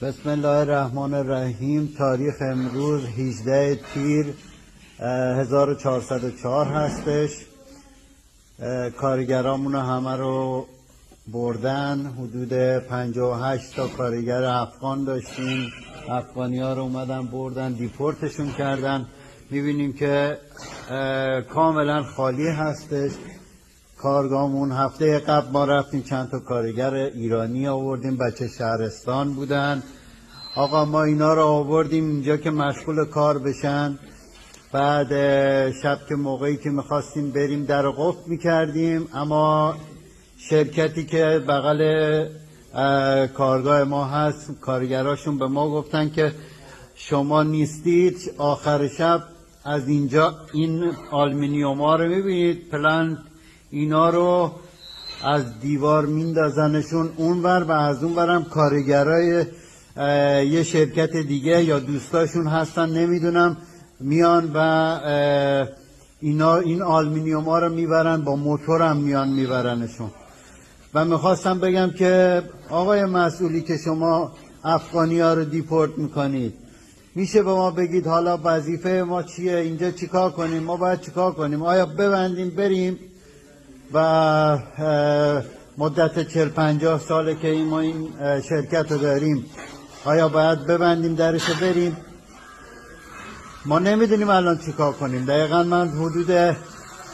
بسم الله الرحمن الرحیم. تاریخ امروز 18 تیر 1404 هستش. کارگرامون همه رو بردن. حدود 58 تا کارگر افغان داشتیم. افغانی ها رو اومدن بردن، دیپورتشون کردن. میبینیم که کاملا خالی هستش کارگاهمون. هفته قبل ما رفتیم چند تا کارگر ایرانی آوردیم، بچه شهرستان بودن. آقا ما اینا رو آوردیم اینجا که مشغول کار بشن. بعد شب که موقعی که میخواستیم بریم در قفل میکردیم، اما شرکتی که بغل کارگاه ما هست کارگراشون به ما گفتن که شما نیستید. آخر شب از اینجا این آلومینیوم ها رو میبینید پلنت، اینا رو از دیوار میندازنشون اونور و از اونورم کارگرای یه شرکت دیگه یا دوستاشون هستن نمیدونم میان و اینا این آلومینیوم ها رو میبرن، با موتور هم میان میبرنشون. و میخواستم بگم که آقای مسئولی که شما افغانی ها رو دیپورت میکنید، میشه به ما بگید حالا وظیفه ما چیه؟ اینجا چیکار کنیم؟ ما باید چیکار کنیم؟ آیا ببندیم بریم و مدت 40-50 ساله که ما این شرکت رو داریم، آیا باید ببندیم درش بریم؟ ما نمیدونیم الان چیکار کنیم. دقیقا من حدود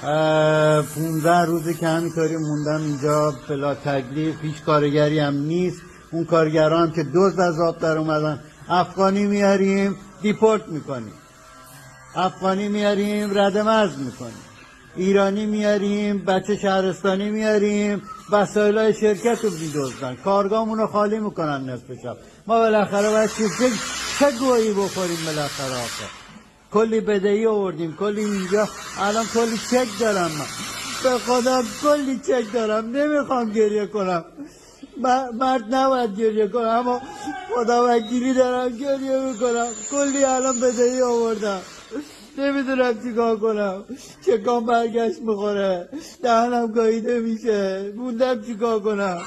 15 روزی که همینطوری موندم اینجا بلا تکلیف، هیچ کارگری هم نیست. اون کارگران که دزد از آب در اومدن، افغانی میاریم دیپورت میکنیم، افغانی میاریم ردمرز میکنیم، ایرانی میاریم، بچه شهرستانی میاریم، وسایلای شرکت رو میدزدن، کارگاهمون رو خالی میکنن نصف شب. ما بالاخره باید چه گویی بخوریم بالاخره؟ آخه کلی بدهی آوردیم، کلی اینجا الان کلی چک دارم، من به خدا کلی چک دارم. نمیخوام گریه کنم، مرد نباید گریه کنم، اما خدا وکیلی دارم گریه میکنم. کلی الان بدهی آوردم، نمیدونم چیکار کنم. چکام برگشت میخوره، دهنم گاییده میشه، موندم چیکار کنم.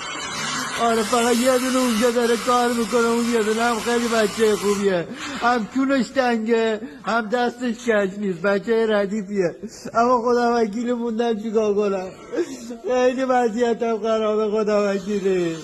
آره فقط یه دونه اونجا داره کار میکنه، اون یه دونه هم خیلی بچه خوبیه، هم کونش تنگه هم دستش کج نیست، بچه ردیفیه، اما خدا وکیلی موندم چیکار کنم. خیلی وضعیتم خرابه خدا وکیلی.